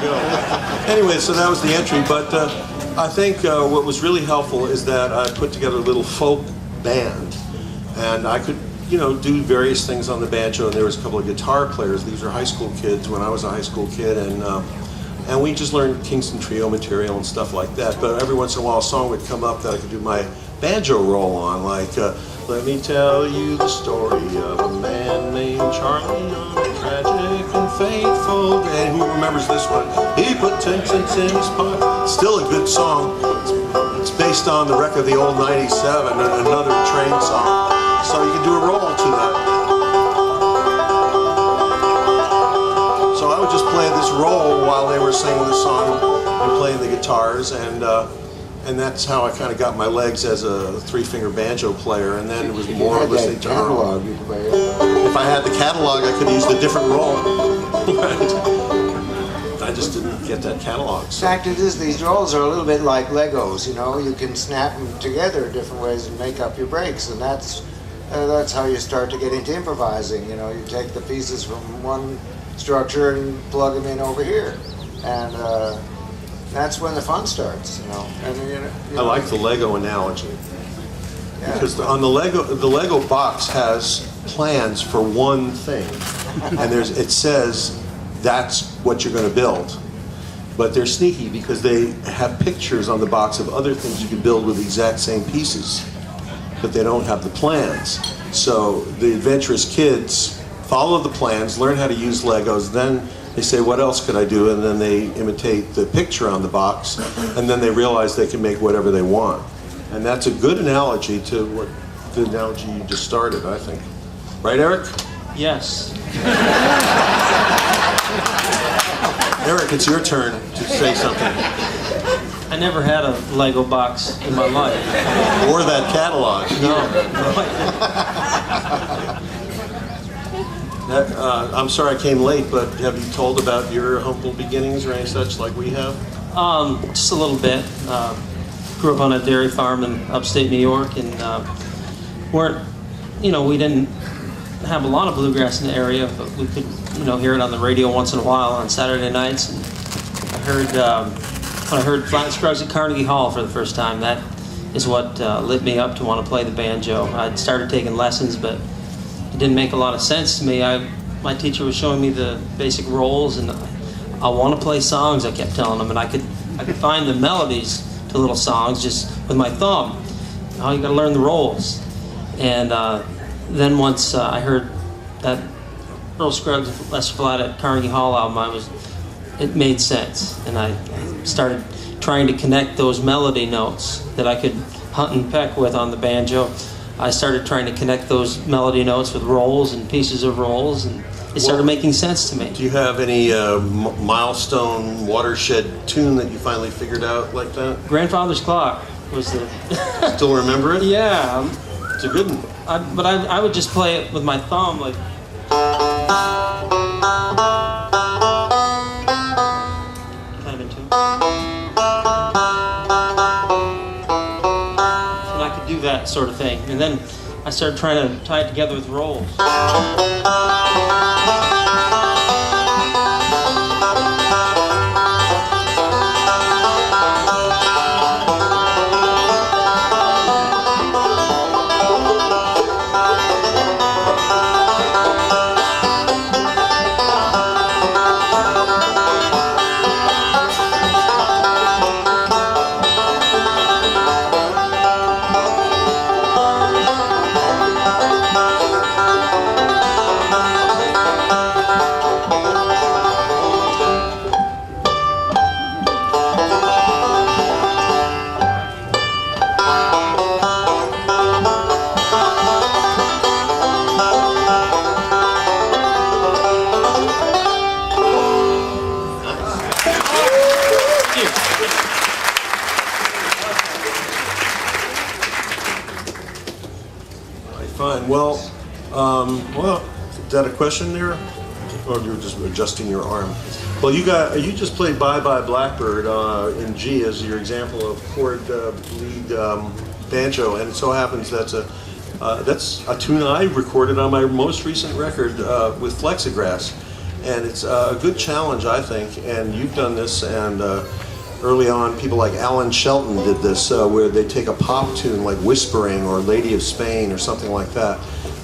you go. Anyway, so that was the entry, but I think what was really helpful is that I put together a little folk band, and I could, you know, do various things on the banjo, and there was a couple of guitar players. These are high school kids when I was a high school kid, and we just learned Kingston Trio material and stuff like that. But every once in a while a song would come up that I could do my banjo roll on, like let me tell you the story of a man named Charlie on a tragic and fateful day. Who remembers this one? He put 10 cents in his pocket. Still a good song. It's based on the wreck of the old 97, another train song. So you can do a roll to that. So I would just play this roll while they were singing the song and playing the guitars, and that's how I kind of got my legs as a three-finger banjo player. And then it was more listening to catalog. If I had the catalog, I could use the different roll. I just didn't get that catalog. The fact is, these rolls are a little bit like Legos. You know, you can snap them together different ways and make up your breaks, and that's how you start to get into improvising. You know, you take the pieces from one structure and plug them in over here, and that's when the fun starts. You know, and I like the Lego analogy, yeah. Because on the Lego box has plans for one thing, and it says that's what you're going to build. But they're sneaky because they have pictures on the box of other things you can build with the exact same pieces, but they don't have the plans. So the adventurous kids follow the plans, learn how to use Legos, then they say, what else could I do? And then they imitate the picture on the box, and then they realize they can make whatever they want. And that's a good analogy to what the analogy you just started, I think. Right, Eric? Yes. Eric, it's your turn to say something. I never had a Lego box in my life. Or that catalog. No. I'm sorry I came late, but have you told about your humble beginnings or any such like we have? Just a little bit. Grew up on a dairy farm in upstate New York, and we didn't have a lot of bluegrass in the area, but we could, hear it on the radio once in a while on Saturday nights. And when I heard Flat Scruggs at Carnegie Hall for the first time, that is what lit me up to want to play the banjo. I'd started taking lessons, but it didn't make a lot of sense to me. My teacher was showing me the basic rolls, and I want to play songs, I kept telling him, and I could find the melodies to little songs just with my thumb. Oh, you got to learn the rolls. And then once I heard that Earl Scruggs Les Flat at Carnegie Hall album, it made sense, and I started trying to connect those melody notes that I could hunt and peck with on the banjo. I started trying to connect those melody notes with rolls and pieces of rolls, and it started making sense to me. Do you have any milestone watershed tune that you finally figured out like that? Grandfather's Clock was the... Still remember it? Yeah. It's a good one. But I would just play it with my thumb, like... kind of in tune. And I could do that sort of thing. And then I started trying to tie it together with rolls. Fine. Well, is that a question there, or you're just adjusting your arm? Well, you just played "Bye Bye Blackbird" in G as your example of chord lead banjo, and it so happens that's a tune I recorded on my most recent record with Flexigrass, And it's a good challenge, I think, and you've done this, and early on people like Alan Shelton did this, where they take a pop tune like Whispering or Lady of Spain or something like that,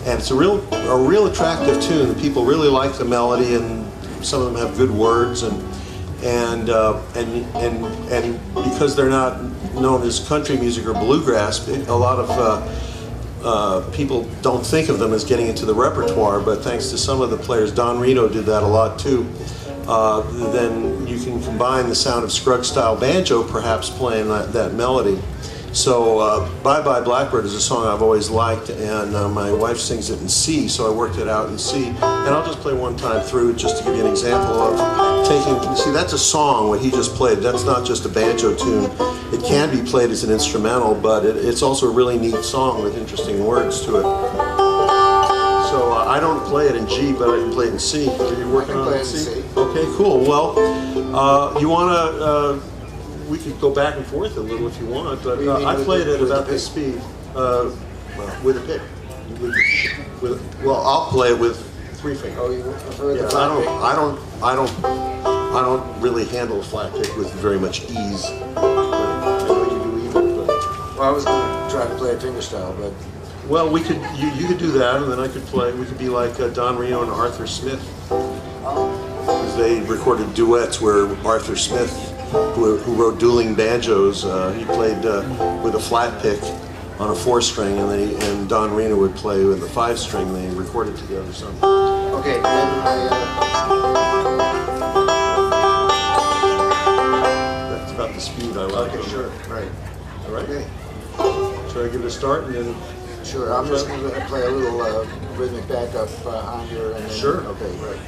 and it's a real attractive tune. People really like the melody, and some of them have good words, and because they're not known as country music or bluegrass, a lot of people don't think of them as getting into the repertoire, but thanks to some of the players, Don Reno did that a lot too, then you can combine the sound of Scruggs-style banjo perhaps playing that melody. So Bye Bye Blackbird is a song I've always liked, and my wife sings it in C, so I worked it out in C. And I'll just play one time through just to give you an example of taking, see, that's a song, what he just played. That's not just a banjo tune. It can be played as an instrumental, but it's also a really neat song with interesting words to it. So I don't play it in G, but I can play it in C. Are you working on it in C? Okay, cool. Well, you want to... we could go back and forth a little if you want, but I played it about this speed. Well, with a pick. Well, I'll play it with 3 fingers. Oh, you prefer the Yeah, flat pick? I don't really handle a flat pick with very much ease. I know you do either, but Well, I was going to try to play it fingerstyle, but well, we could. You could do that, and then I could play. We could be like Don Reno and Arthur Smith, because they recorded duets where Arthur Smith, who wrote dueling banjos, he played with a flat pick on a 4-string, and Don Reno would play with a 5-string. They recorded together something. okay. Then That's about the speed I like. okay, sure, right. All right. Okay, Should I give it a start and then? sure. I'm just going to play a little rhythmic backup on here, and then, Sure. Okay, right.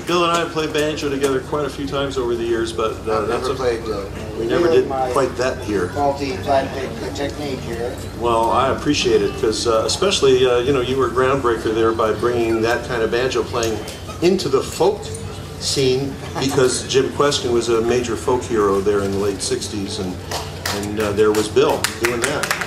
Bill and I have played banjo together quite a few times over the years, but we never did quite that here. Multi-flat pick technique here. Well, I appreciate it because, especially, you were a groundbreaker there by bringing that kind of banjo playing into the folk scene, because Jim Question was a major folk hero there in the late '60s, and there was Bill doing that.